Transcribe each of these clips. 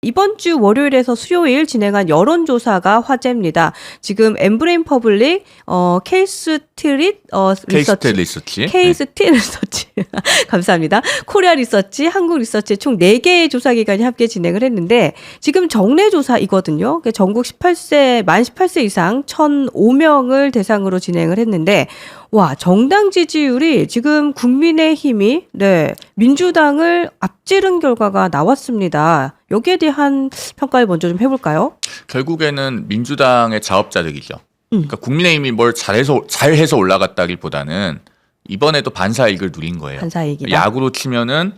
이번 주 월요일에서 수요일 진행한 여론조사가 화제입니다. 지금 엠브레인 퍼블릭, 케이스트릿 리서치, 리서치 감사합니다. 코리아 리서치, 한국 리서치 총 4개의 조사기관이 함께 진행을 했는데 지금 정례조사이거든요. 전국 만 18세 이상 1,005명을 대상으로 진행을 했는데 와, 정당 지지율이 지금 국민의힘이 민주당을 앞지른 결과가 나왔습니다. 여기에 대한 평가를 먼저 좀 해볼까요? 결국에는 민주당의 자업자득이죠. 그러니까 국민의힘이 뭘 잘해서 올라갔다기보다는 이번에도 반사이익을 누린 거예요. 반사이익이다. 야구로 치면은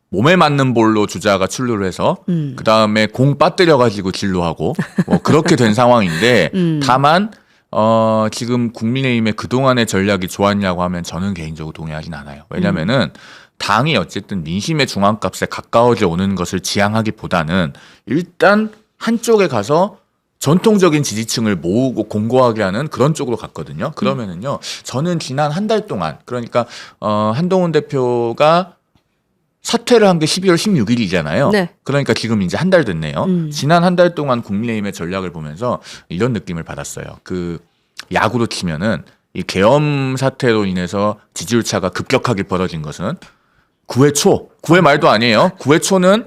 몸에 맞는 볼로 주자가 출루를 해서 그 다음에 공 빠뜨려가지고 진루하고 뭐 그렇게 된 상황인데 다만 지금 국민의힘의 그동안의 전략이 좋았냐고 하면 저는 개인적으로 동의하진 않아요. 왜냐면은 당이 어쨌든 민심의 중앙값에 가까워져 오는 것을 지향하기보다는 일단 한쪽에 가서 전통적인 지지층을 모으고 공고하게 하는 그런 쪽으로 갔거든요. 그러면은요, 저는 지난 한 달 동안, 그러니까 한동훈 대표가 사퇴를 한 게 12월 16일이잖아요. 네. 그러니까 지금 이제 한 달 됐네요. 지난 한 달 동안 국민의힘의 전략을 보면서 이런 느낌을 받았어요. 그 야구로 치면은 이 계엄 사태로 인해서 지지율 차가 급격하게 벌어진 것은 9회 초, 9회 말도 아니에요. 9회 초는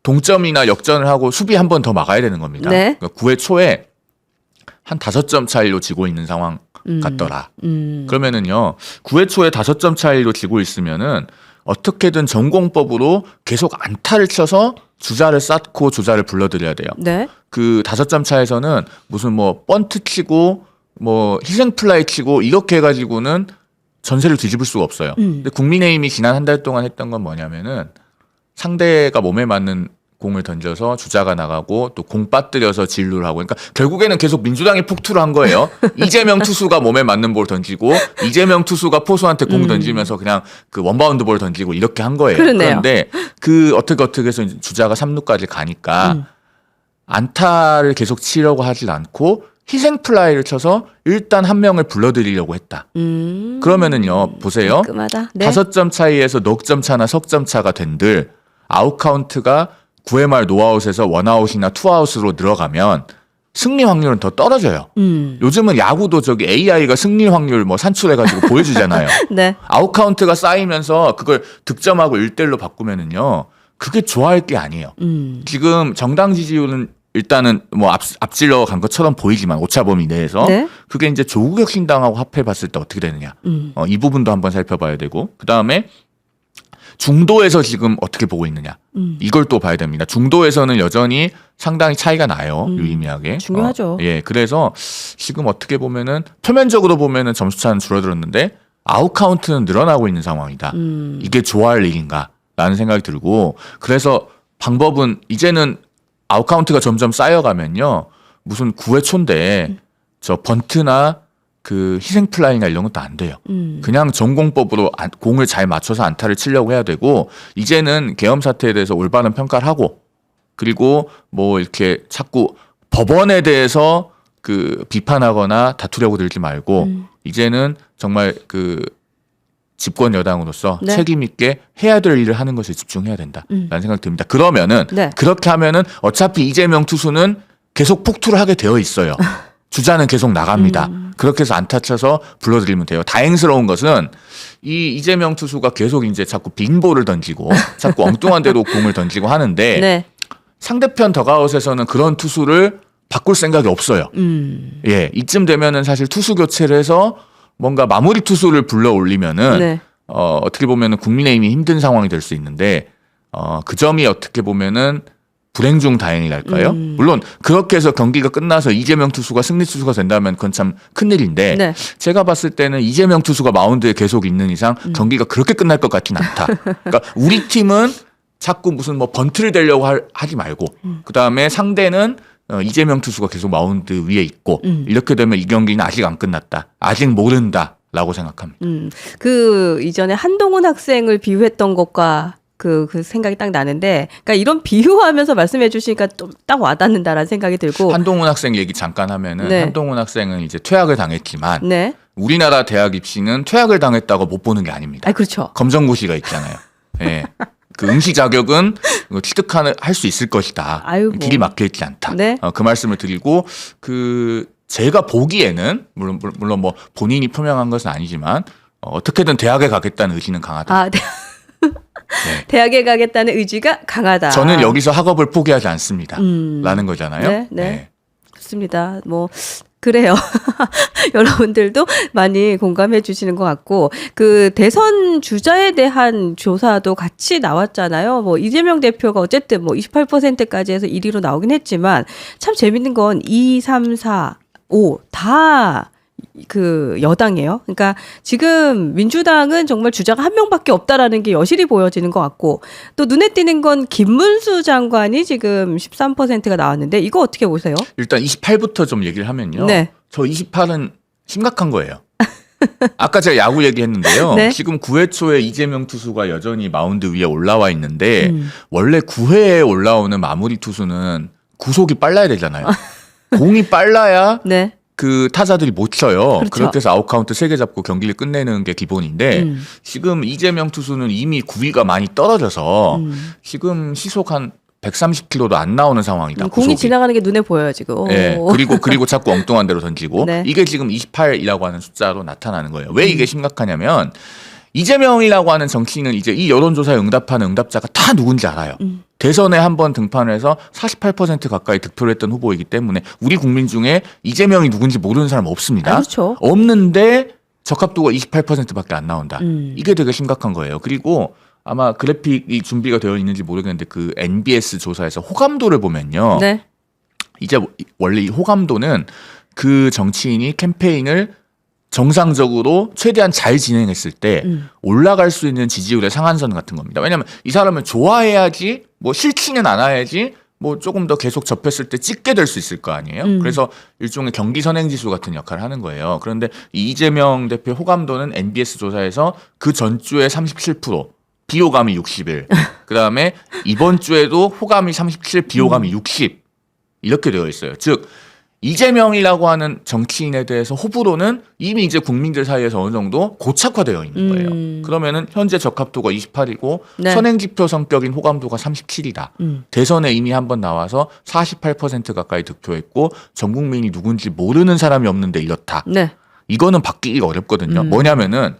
동점이나 역전을 하고 수비 한 번 더 막아야 되는 겁니다. 네. 그러니까 9회 초에 한 5점 차이로 지고 있는 상황 같더라. 그러면은요, 9회 초에 5점 차이로 지고 있으면은 어떻게든 전공법으로 계속 안타를 쳐서 주자를 쌓고 주자를 불러들여야 돼요. 네. 그 5점 차에서는 무슨 뭐 번트 치고 뭐 희생 플라이 치고 이렇게 해가지고는 전세를 뒤집을 수가 없어요. 근데 국민의힘이 지난 한 달 동안 했던 건 뭐냐면은 상대가 몸에 맞는 공을 던져서 주자가 나가고 또 공 빠뜨려서 진루를 하고, 그러니까 결국에는 계속 민주당이 폭투를 한 거예요. 이재명 투수가 몸에 맞는 볼 던지고 이재명 투수가 포수한테 공 던지면서 그냥 그 원바운드 볼 던지고 이렇게 한 거예요. 그러네요. 그런데 그 어떻게 해서 이제 주자가 3루까지 가니까 안타를 계속 치려고 하질 않고 희생 플라이를 쳐서 일단 한 명을 불러들이려고 했다. 그러면은요, 보세요. 깔끔하다. 네. 5점 차이에서 넉 점 차나 석 점 차가 된들 아웃 카운트가 9회 말 노아웃에서 원아웃이나 투아웃으로 늘어가면 승리 확률은 더 떨어져요. 요즘은 야구도 저기 AI가 승리 확률 뭐 산출해가지고 보여주잖아요. 네. 아웃 카운트가 쌓이면서 그걸 득점하고 1대1로 바꾸면은요, 그게 좋아할 게 아니에요. 지금 정당 지지율은 일단은 뭐 앞질러 간 것처럼 보이지만 오차범위 내에서 네. 그게 이제 조국혁 신당하고 합해 봤을 때 어떻게 되느냐. 이 부분도 한번 살펴봐야 되고, 그 다음에 중도에서 지금 어떻게 보고 있느냐. 이걸 또 봐야 됩니다. 중도에서는 여전히 상당히 차이가 나요. 유의미하게. 중요하죠. 예, 그래서 지금 어떻게 보면은 표면적으로 보면은 점수차는 줄어들었는데 아웃 카운트는 늘어나고 있는 상황이다. 이게 좋아할 일인가라는 생각이 들고, 그래서 방법은 이제는 아웃 카운트가 점점 쌓여가면요, 무슨 9회 초인데 저 번트나 그 희생 플라이나 이런 것도 안 돼요. 그냥 전공법으로 공을 잘 맞춰서 안타를 치려고 해야 되고, 이제는 계엄 사태에 대해서 올바른 평가를 하고, 그리고 뭐 이렇게 자꾸 법원에 대해서 그 비판하거나 다투려고 들지 말고 이제는 정말 그 집권 여당으로서 네. 책임 있게 해야 될 일을 하는 것에 집중해야 된다라는 생각이 듭니다. 그러면은 네. 그렇게 하면은 어차피 이재명 투수는 계속 폭투를 하게 되어 있어요. 주자는 계속 나갑니다. 그렇게 해서 안타 쳐서 불러들이면 돼요. 다행스러운 것은 이 이재명 투수가 계속 이제 자꾸 빈볼을 던지고 자꾸 엉뚱한 데로 공을 던지고 하는데 네. 상대편 더가웃에서는 그런 투수를 바꿀 생각이 없어요. 예, 이쯤 되면은 사실 투수 교체를 해서 뭔가 마무리 투수를 불러 올리면은 네. 어떻게 보면은 국민의힘이 힘든 상황이 될 수 있는데 그 점이 어떻게 보면은 불행 중 다행이랄까요? 물론 그렇게 해서 경기가 끝나서 이재명 투수가 승리 투수가 된다면 그건 참 큰일인데 네. 제가 봤을 때는 이재명 투수가 마운드에 계속 있는 이상 경기가 그렇게 끝날 것 같지는 않다. 그러니까 우리 팀은 자꾸 무슨 뭐 번트를 대려고 하지 말고 그다음에 상대는 이재명 투수가 계속 마운드 위에 있고 이렇게 되면 이 경기는 아직 안 끝났다. 아직 모른다라고 생각합니다. 그 이전에 한동훈 학생을 비유했던 것과 그 생각이 딱 나는데, 그러니까 이런 비유하면서 말씀해 주시니까 또 딱 와닿는다라는 생각이 들고. 한동훈 학생 얘기 잠깐 하면은 네. 한동훈 학생은 이제 퇴학을 당했지만 네. 우리나라 대학 입시는 퇴학을 당했다고 못 보는 게 아닙니다. 아, 그렇죠. 검정고시가 있잖아요. 예. 그 응시 자격은 취득할 수 있을 것이다. 아이고. 길이 막혀 있지 않다. 네. 그 말씀을 드리고 제가 보기에는 물론 뭐 본인이 표명한 것은 아니지만 어떻게든 대학에 가겠다는 의지는 강하다. 아, 네. 대학에 가겠다는 의지가 강하다. 저는 여기서 학업을 포기하지 않습니다. 라는 거잖아요. 네, 네. 좋습니다. 뭐 그래요. 여러분들도 많이 공감해 주시는 것 같고 그 대선 주자에 대한 조사도 같이 나왔잖아요. 뭐 이재명 대표가 어쨌든 뭐 28%까지 해서 1위로 나오긴 했지만 참 재밌는 건 2, 3, 4, 5 다 그 여당이에요. 그러니까 지금 민주당은 정말 주자가 한 명밖에 없다라는 게 여실히 보여지는 것 같고 또 눈에 띄는 건 김문수 장관이 지금 13%가 나왔는데 이거 어떻게 보세요? 일단 28부터 좀 얘기를 하면요. 네. 저 28은 심각한 거예요. 아까 제가 야구 얘기했는데요. 네. 지금 9회 초에 이재명 투수가 여전히 마운드 위에 올라와 있는데 원래 9회에 올라오는 마무리 투수는 구속이 빨라야 되잖아요. 공이 빨라야 네. 그 타자들이 못 쳐요. 그렇죠. 그렇게 해서 아웃카운트 3개 잡고 경기를 끝내는 게 기본인데 지금 이재명 투수는 이미 구위가 많이 떨어져서 지금 시속 한 130km도 안 나오는 상황이다. 공이 구속이. 지나가는 게 눈에 보여요 지금. 네, 그리고 자꾸 엉뚱한 데로 던지고 네. 이게 지금 28이라고 하는 숫자로 나타나는 거예요. 왜 이게 심각하냐면 이재명이라고 하는 정치인은 이제 이 여론조사에 응답하는 응답자가 다 누군지 알아요. 대선에 한번 등판을 해서 48% 가까이 득표를 했던 후보이기 때문에 우리 국민 중에 이재명이 누군지 모르는 사람 없습니다. 아, 그렇죠. 없는데 적합도가 28%밖에 안 나온다. 이게 되게 심각한 거예요. 그리고 아마 그래픽이 준비가 되어 있는지 모르겠는데 그 NBS 조사에서 호감도를 보면요. 네. 이제 원래 이 호감도는 그 정치인이 캠페인을 정상적으로 최대한 잘 진행했을 때 올라갈 수 있는 지지율의 상한선 같은 겁니다. 왜냐하면 이 사람을 좋아해야지 뭐 싫지는 않아야지 뭐 조금 더 계속 접했을 때 찍게 될 수 있을 거 아니에요. 그래서 일종의 경기 선행지수 같은 역할을 하는 거예요. 그런데 이 이재명 대표 호감도는 NBS 조사에서 그 전주에 37%, 비호감이 61, 그다음에 이번 주에도 호감이 37, 비호감이 60 이렇게 되어 있어요. 즉 이재명이라고 하는 정치인에 대해서 호불호는 이미 이제 국민들 사이에서 어느 정도 고착화되어 있는 거예요. 그러면은 현재 적합도가 28이고 네. 선행지표 성격인 호감도가 37이다. 대선에 이미 한번 나와서 48% 가까이 득표했고 전 국민이 누군지 모르는 사람이 없는데 이렇다. 네. 이거는 바뀌기가 어렵거든요. 뭐냐면은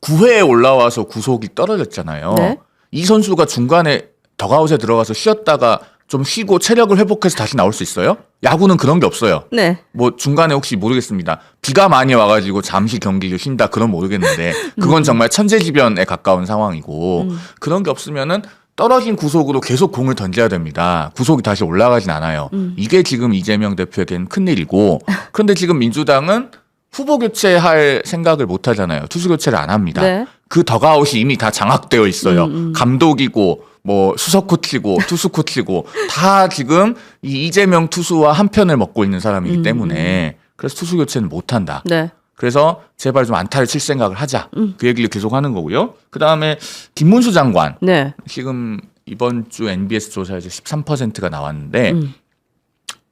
9회에 올라와서 구속이 떨어졌잖아요. 네. 이 선수가 중간에 덕아웃에 들어가서 쉬었다가 좀 쉬고 체력을 회복해서 다시 나올 수 있어요? 야구는 그런 게 없어요. 네. 뭐 중간에 혹시 모르겠습니다. 비가 많이 와가지고 잠시 경기를 쉰다 그런 모르겠는데 그건 정말 천재지변에 가까운 상황이고 그런 게 없으면은 떨어진 구속으로 계속 공을 던져야 됩니다. 구속이 다시 올라가진 않아요. 이게 지금 이재명 대표에겐 큰일이고 그런데 지금 민주당은 후보 교체할 생각을 못 하잖아요. 투수 교체를 안 합니다. 네. 그 덕아웃이 이미 다 장악되어 있어요. 감독이고 뭐 수석 코치고 투수 코치고 다 지금 이 이재명 투수와 한 편을 먹고 있는 사람이기 때문에 그래서 투수 교체는 못 한다. 네. 그래서 제발 좀 안타를 칠 생각을 하자. 그 얘기를 계속 하는 거고요. 그다음에 김문수 장관. 네. 지금 이번 주 NBS 조사에서 13%가 나왔는데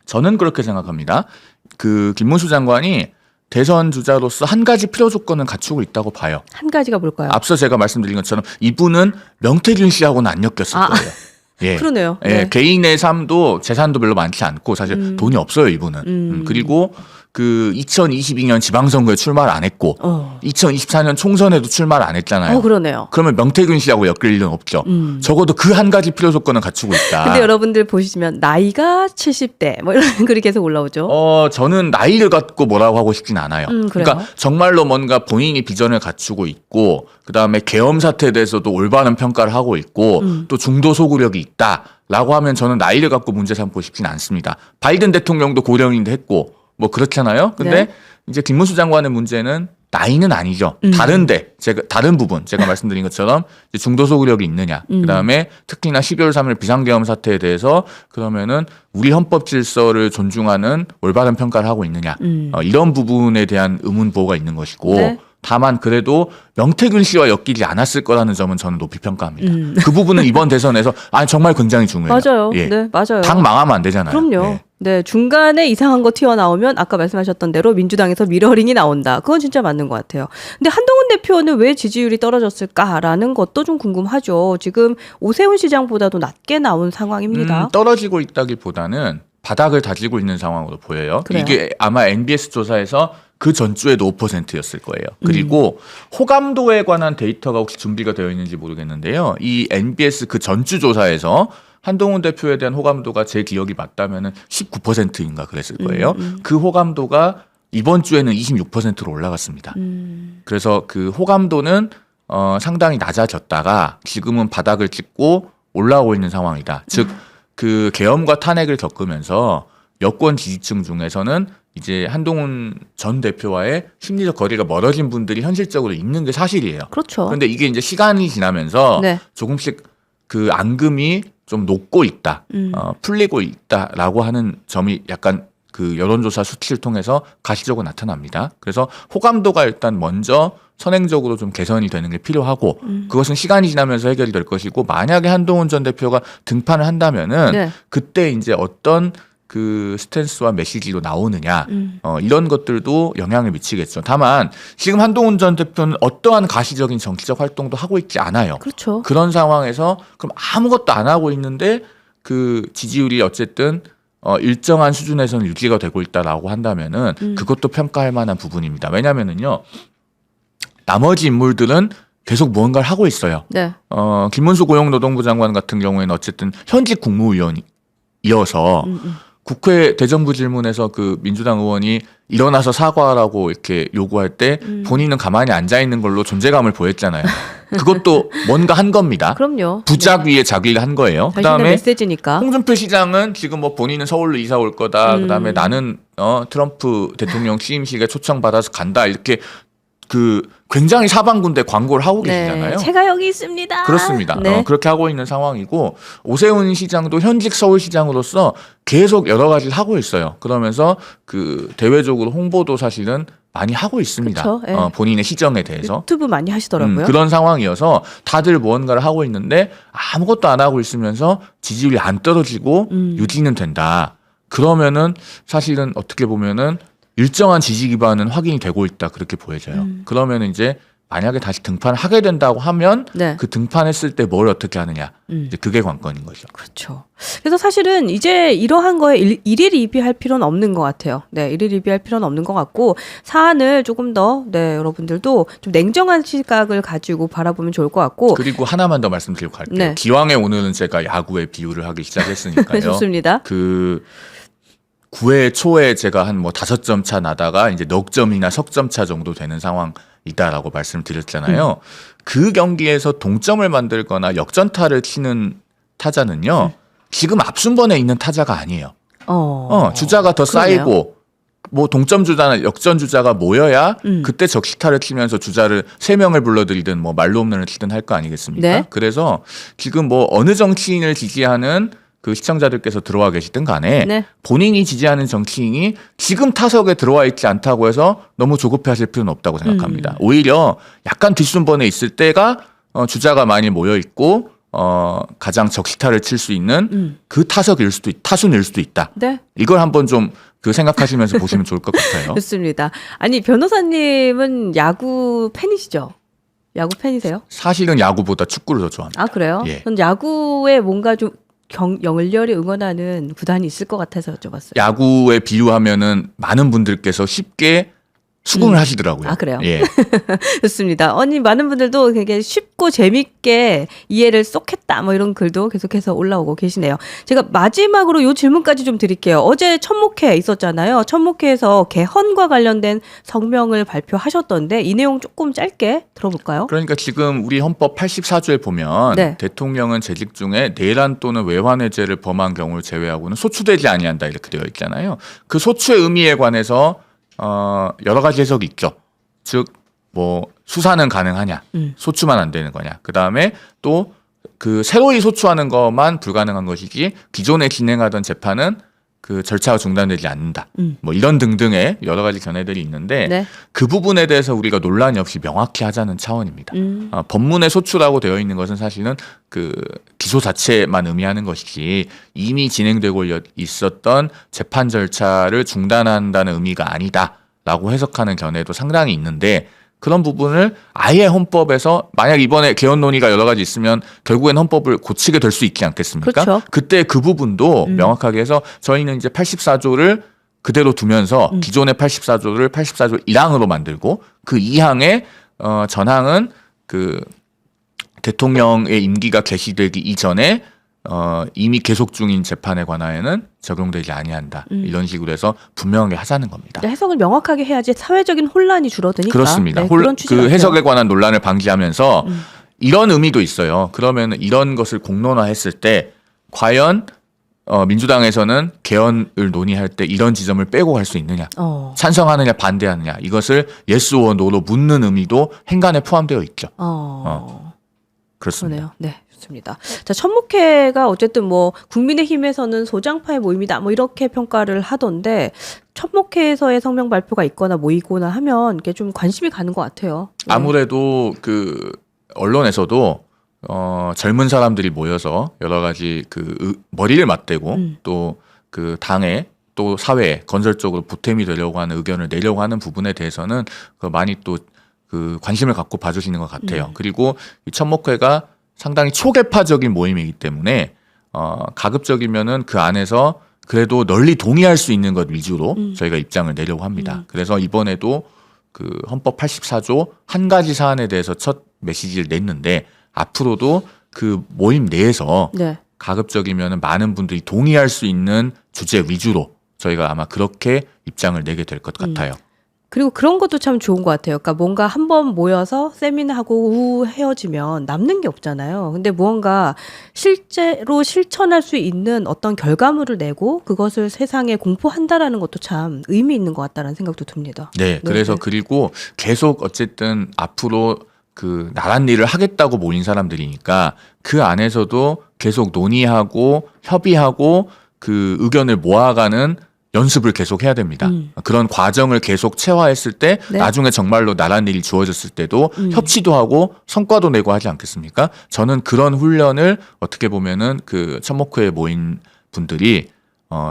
저는 그렇게 생각합니다. 그 김문수 장관이 대선 주자로서 한 가지 필요 조건은 갖추고 있다고 봐요. 한 가지가 뭘까요? 앞서 제가 말씀드린 것처럼 이분은 명태균 씨하고는 안 엮였을 거예요. 예. 그러네요. 예. 네. 개인의 삶도 재산도 별로 많지 않고 사실 돈이 없어요 이분은. 그리고 그 2022년 지방선거에 출마를 안 했고 2024년 총선에도 출마를 안 했잖아요. 그러네요. 그러면 명태균 씨하고 엮일 일은 없죠. 적어도 그 한 가지 필요 조건은 갖추고 있다. 근데 여러분들 보시면 나이가 70대 뭐 이런 글이 계속 올라오죠. 저는 나이를 갖고 뭐라고 하고 싶진 않아요. 그래요? 그러니까 정말로 뭔가 본인이 비전을 갖추고 있고 그다음에 계엄 사태에 대해서도 올바른 평가를 하고 있고 또 중도 소구력이 있다라고 하면 저는 나이를 갖고 문제 삼고 싶진 않습니다. 바이든 대통령도 고령인데 했고 뭐 그렇잖아요. 근데 네. 이제 김문수 장관의 문제는 나이는 아니죠. 다른데 다른 부분 제가 말씀드린 것처럼 이제 중도 소구력이 있느냐. 그다음에 특히나 12월 3일 비상계엄 사태에 대해서 그러면은 우리 헌법 질서를 존중하는 올바른 평가를 하고 있느냐. 이런 부분에 대한 의문 보호가 있는 것이고 네. 다만 그래도 명태균 씨와 엮이지 않았을 거라는 점은 저는 높이 평가합니다. 그 부분은 이번 대선에서 정말 굉장히 중요해요. 맞아요. 예. 네, 맞아요. 당 망하면 안 되잖아요. 그럼요. 네. 네, 중간에 이상한 거 튀어나오면 아까 말씀하셨던 대로 민주당에서 미러링이 나온다. 그건 진짜 맞는 것 같아요. 근데 한동훈 대표는 왜 지지율이 떨어졌을까라는 것도 좀 궁금하죠. 지금 오세훈 시장보다도 낮게 나온 상황입니다. 떨어지고 있다기보다는 바닥을 다지고 있는 상황으로 보여요. 그래요? 이게 아마 NBS 조사에서 그 전주에도 5%였을 거예요. 그리고 호감도에 관한 데이터가 혹시 준비가 되어 있는지 모르겠는데요. 이 NBS 그 전주 조사에서 한동훈 대표에 대한 호감도가 제 기억이 맞다면은 19%인가 그랬을 거예요. 그 호감도가 이번 주에는 26%로 올라갔습니다. 그래서 그 호감도는 상당히 낮아졌다가 지금은 바닥을 찍고 올라오고 있는 상황이다. 즉 그 계엄과 탄핵을 겪으면서 여권 지지층 중에서는 이제 한동훈 전 대표와의 심리적 거리가 멀어진 분들이 현실적으로 있는 게 사실이에요. 그렇죠. 그런데 이게 이제 시간이 지나면서 네. 조금씩 그 앙금이 좀 녹고 있다, 풀리고 있다라고 하는 점이 약간 그 여론조사 수치를 통해서 가시적으로 나타납니다. 그래서 호감도가 일단 먼저 선행적으로 좀 개선이 되는 게 필요하고 그것은 시간이 지나면서 해결이 될 것이고 만약에 한동훈 전 대표가 등판을 한다면은 네. 그때 이제 어떤 그 스탠스와 메시지로 나오느냐 이런 것들도 영향을 미치겠죠. 다만 지금 한동훈 전 대표는 어떠한 가시적인 정치적 활동도 하고 있지 않아요. 그렇죠. 그런 상황에서 그럼 아무것도 안 하고 있는데 그 지지율이 어쨌든 일정한 수준에서는 유지가 되고 있다라고 한다면은 그것도 평가할 만한 부분입니다. 왜냐면은요. 나머지 인물들은 계속 무언가를 하고 있어요. 네. 김문수 고용노동부 장관 같은 경우에는 어쨌든 현직 국무위원이어서 국회 대정부 질문에서 그 민주당 의원이 일어나서 사과하라고 이렇게 요구할 때 본인은 가만히 앉아 있는 걸로 존재감을 보였잖아요. 그것도 뭔가 한 겁니다. 그럼요. 부작 위에 자기를 한 거예요. 자신의 그다음에 메시지니까. 홍준표 시장은 지금 뭐 본인은 서울로 이사 올 거다. 그다음에 나는 트럼프 대통령 취임식에 초청받아서 간다. 이렇게 그 굉장히 사방군데 광고를 하고 계시잖아요. 제가 여기 있습니다. 그렇습니다. 네. 그렇게 하고 있는 상황이고 오세훈 시장도 현직 서울시장으로서 계속 여러 가지를 하고 있어요. 그러면서 그 대외적으로 홍보도 사실은 많이 하고 있습니다. 그쵸, 예. 본인의 시정에 대해서. 유튜브 많이 하시더라고요. 그런 상황이어서 다들 무언가를 하고 있는데 아무것도 안 하고 있으면서 지지율이 안 떨어지고 유지는 된다. 그러면은 사실은 어떻게 보면은 일정한 지지 기반은 확인이 되고 있다 그렇게 보여져요. 그러면 이제 만약에 다시 등판을 하게 된다고 하면 네. 그 등판했을 때 뭘 어떻게 하느냐 이제 그게 관건인 거죠. 그렇죠. 그래서 사실은 이제 이러한 거에 일일 이비할 필요는 없는 것 같아요. 네, 일일 이비할 필요는 없는 것 같고 사안을 조금 더 여러분들도 좀 냉정한 시각을 가지고 바라보면 좋을 것 같고. 그리고 하나만 더 말씀드리고 갈게요. 네. 기왕에 오늘은 제가 야구의 비유를 하기 시작했으니까요. 좋습니다. 그 9회 초에 제가 한 뭐 5점 차 나다가 이제 넉 점이나 석점 차 정도 되는 상황이다라고 말씀드렸잖아요. 그 경기에서 동점을 만들거나 역전타를 치는 타자는요. 지금 앞순번에 있는 타자가 아니에요. 주자가 더 그러네요. 쌓이고 뭐 동점 주자나 역전 주자가 모여야 그때 적시타를 치면서 주자를 3명을 불러들이든 뭐 말로 홈런을 치든 할 거 아니겠습니까? 네. 그래서 지금 뭐 어느 정치인을 지지하는 그 시청자들께서 들어와 계시든 간에 네. 본인이 지지하는 정치인이 지금 타석에 들어와 있지 않다고 해서 너무 조급해하실 필요는 없다고 생각합니다. 오히려 약간 뒷순번에 있을 때가 주자가 많이 모여 있고 가장 적시타를 칠 수 있는 그 타석일 수도 타순일 수도 있다. 네. 이걸 한번 좀 그 생각하시면서 보시면 좋을 것 같아요. 좋습니다. 아니 변호사님은 야구 팬이시죠? 야구 팬이세요? 사실은 야구보다 축구를 더 좋아합니다. 아 그래요? 예. 전 야구에 뭔가 좀 열렬히 응원하는 구단이 있을 것 같아서 여쭤봤어요. 야구에 비유하면은 많은 분들께서 쉽게 수긍을 하시더라고요. 아, 그래요? 예. 좋습니다. 아니 많은 분들도 되게 쉽고 재밌게 이해를 쏙 했다 뭐 이런 글도 계속해서 올라오고 계시네요. 제가 마지막으로 요 질문까지 좀 드릴게요. 어제 첫목회 있었잖아요. 첫목회에서 개헌과 관련된 성명을 발표하셨던데 이 내용 조금 짧게 들어볼까요? 그러니까 지금 우리 헌법 84조에 보면 네. 대통령은 재직 중에 내란 또는 외환의 죄를 범한 경우를 제외하고는 소추되지 아니한다 이렇게 되어 있잖아요. 그 소추의 의미에 관해서 여러 가지 해석이 있죠. 즉, 뭐, 수사는 가능하냐, 소추만 안 되는 거냐. 그 다음에 또 그 새로이 소추하는 것만 불가능한 것이지 기존에 진행하던 재판은 그 절차가 중단되지 않는다. 뭐 이런 등등의 여러 가지 견해들이 있는데 네. 그 부분에 대해서 우리가 논란이 없이 명확히 하자는 차원입니다. 법문에 소추라고 되어 있는 것은 사실은 그 기소 자체만 의미하는 것이지 이미 진행되고 있었던 재판 절차를 중단한다는 의미가 아니다라고 해석하는 견해도 상당히 있는데 그런 부분을 아예 헌법에서 만약 이번에 개헌 논의가 여러 가지 있으면 결국엔 헌법을 고치게 될 수 있지 않겠습니까? 그렇죠. 그때 그 부분도 명확하게 해서 저희는 이제 84조를 그대로 두면서 기존의 84조를 84조 1항으로 만들고 그 2항에 전항은 그 대통령의 임기가 개시되기 이전에 이미 계속 중인 재판에 관하여는 적용되지 아니한다. 이런 식으로 해서 분명하게 하자는 겁니다. 해석을 명확하게 해야지 사회적인 혼란이 줄어드니까. 그렇습니다. 네, 그런 그 해석에 관한 논란을 방지하면서 이런 의미도 있어요. 그러면 이런 것을 공론화했을 때 과연 민주당에서는 개헌을 논의할 때 이런 지점을 빼고 갈 수 있느냐, 찬성하느냐 반대하느냐 이것을 yes or no로 묻는 의미도 행간에 포함되어 있죠. 그렇습니다. 그러네요. 네. 좋습니다. 자, 천목회가 어쨌든 뭐 국민의힘에서는 소장파의 모임이다 뭐 이렇게 평가를 하던데 천목회에서의 성명 발표가 있거나 모이거나 하면 이게 좀 관심이 가는 것 같아요. 네. 아무래도 그 언론에서도 젊은 사람들이 모여서 여러 가지 그 머리를 맞대고 또 그 당에 또 사회에 건설적으로 보탬이 되려고 하는 의견을 내려고 하는 부분에 대해서는 많이 또 그 관심을 갖고 봐주시는 것 같아요. 그리고 이 천목회가 상당히 초계파적인 모임이기 때문에 가급적이면은 그 안에서 그래도 널리 동의할 수 있는 것 위주로 저희가 입장을 내려고 합니다. 그래서 이번에도 그 헌법 84조 한 가지 사안에 대해서 첫 메시지를 냈는데 앞으로도 그 모임 내에서 네. 가급적이면은 많은 분들이 동의할 수 있는 주제 위주로 저희가 아마 그렇게 입장을 내게 될 것 같아요. 그리고 그런 것도 참 좋은 것 같아요. 그러니까 뭔가 한번 모여서 세미나하고 우 헤어지면 남는 게 없잖아요. 근데 무언가 실제로 실천할 수 있는 어떤 결과물을 내고 그것을 세상에 공포한다라는 것도 참 의미 있는 것 같다는 생각도 듭니다. 네, 그래서 네. 그리고 계속 어쨌든 앞으로 그 나란 일을 하겠다고 모인 사람들이니까 그 안에서도 계속 논의하고 협의하고 그 의견을 모아가는 연습을 계속 해야 됩니다. 그런 과정을 계속 체화했을 때 네. 나중에 정말로 나란 일이 주어졌을 때도 협치도 하고 성과도 내고 하지 않겠습니까? 저는 그런 훈련을 어떻게 보면은 그 천목회에 모인 분들이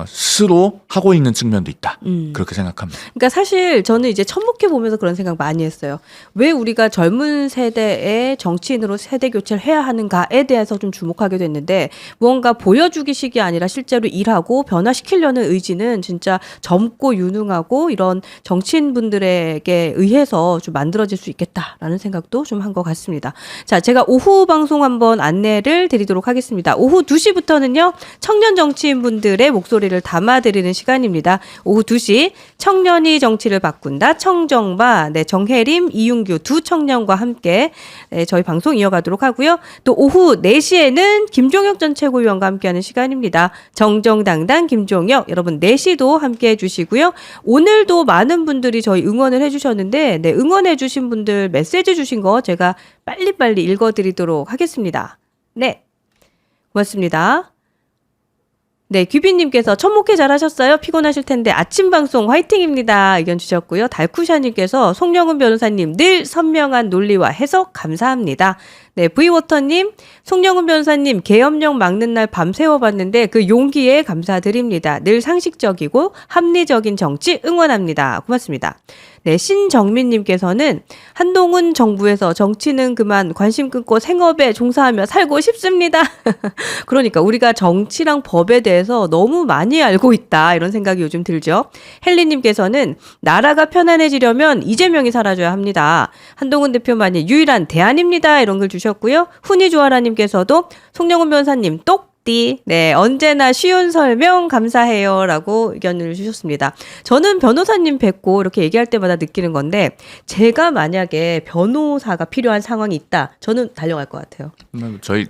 스스로 하고 있는 측면도 있다. 그렇게 생각합니다. 그러니까 사실 저는 이제 천목회 보면서 그런 생각 많이 했어요. 왜 우리가 젊은 세대의 정치인으로 세대 교체를 해야 하는가에 대해서 좀 주목하게 됐는데 무언가 보여주기식이 아니라 실제로 일하고 변화시키려는 의지는 진짜 젊고 유능하고 이런 정치인분들에게 의해서 좀 만들어질 수 있겠다라는 생각도 좀 한 것 같습니다. 자, 제가 오후 방송 한번 안내를 드리도록 하겠습니다. 오후 2시부터는요. 청년 정치인분들의 목소리를 담아드리는 시간입니다. 오후 2시 청년이 정치를 바꾼다. 청정바 정혜림, 이윤규 두 청년과 함께 저희 방송 이어가도록 하고요. 또 오후 4시에는 김종혁 전 최고위원과 함께하는 시간입니다. 정정당당 김종혁 여러분 4시도 함께해 주시고요. 오늘도 많은 분들이 저희 응원을 해주셨는데 응원해 주신 분들 메시지 주신 거 제가 빨리빨리 읽어드리도록 하겠습니다. 네, 고맙습니다. 네, 귀빈님께서 천목회 잘하셨어요? 피곤하실 텐데 아침 방송 화이팅입니다. 의견 주셨고요. 달쿠샤님께서 송영은 변호사님 늘 선명한 논리와 해석 감사합니다. 네, V워터님, 송영은 변호사님 계엄령 막는 날 밤새워봤는데 그 용기에 감사드립니다. 늘 상식적이고 합리적인 정치 응원합니다. 고맙습니다. 네, 신정민님께서는 한동훈 정부에서 정치는 그만 관심 끊고 생업에 종사하며 살고 싶습니다. 그러니까 우리가 정치랑 법에 대해서 너무 많이 알고 있다 이런 생각이 요즘 들죠. 헬리님께서는 나라가 편안해지려면 이재명이 사라져야 합니다. 한동훈 대표만이 유일한 대안입니다. 이런 글 주셨고요. 훈이조아라님께서도 송영훈 변호사님 똑띠 네 언제나 쉬운 설명 감사해요 라고 의견을 주셨습니다. 저는 변호사님 뵙고 이렇게 얘기할 때마다 느끼는 건데 제가 만약에 변호사가 필요한 상황이 있다 저는 달려갈 것 같아요.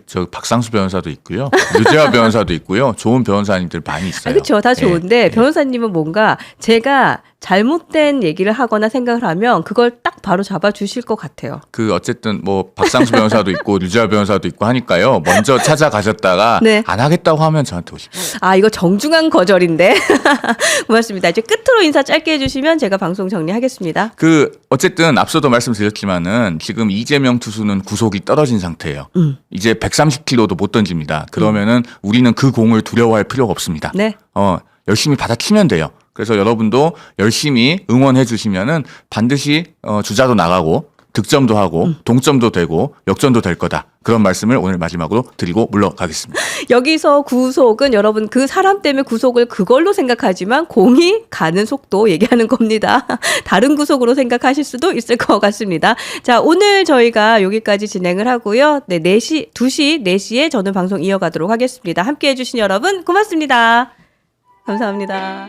저 박상수 변호사도 있고요. 유재하 변호사도 있고요. 좋은 변호사님들 많이 있어요. 그렇죠. 다 좋은데 네. 변호사님은 뭔가 제가 잘못된 얘기를 하거나 생각을 하면 그걸 딱 바로 잡아주실 것 같아요. 그 어쨌든 뭐 박상수 변호사도 있고 류지아 변호사도 있고 하니까요. 먼저 찾아가셨다가 네. 안 하겠다고 하면 저한테 오십시오. 아, 이거 정중한 거절인데. 고맙습니다. 이제 끝으로 인사 짧게 해주시면 제가 방송 정리하겠습니다. 그 어쨌든 앞서도 말씀드렸지만은 지금 이재명 투수는 구속이 떨어진 상태예요. 이제 130km도 못 던집니다. 그러면은 우리는 그 공을 두려워할 필요가 없습니다. 네. 열심히 받아치면 돼요. 그래서 여러분도 열심히 응원해 주시면은 반드시 주자도 나가고 득점도 하고 동점도 되고 역전도 될 거다. 그런 말씀을 오늘 마지막으로 드리고 물러가겠습니다. 여기서 구속은 여러분 그 사람 때문에 구속을 그걸로 생각하지만 공이 가는 속도 얘기하는 겁니다. 다른 구속으로 생각하실 수도 있을 것 같습니다. 자, 오늘 저희가 여기까지 진행을 하고요. 네, 2시, 4시에 저는 방송 이어가도록 하겠습니다. 함께 해주신 여러분 고맙습니다. 감사합니다.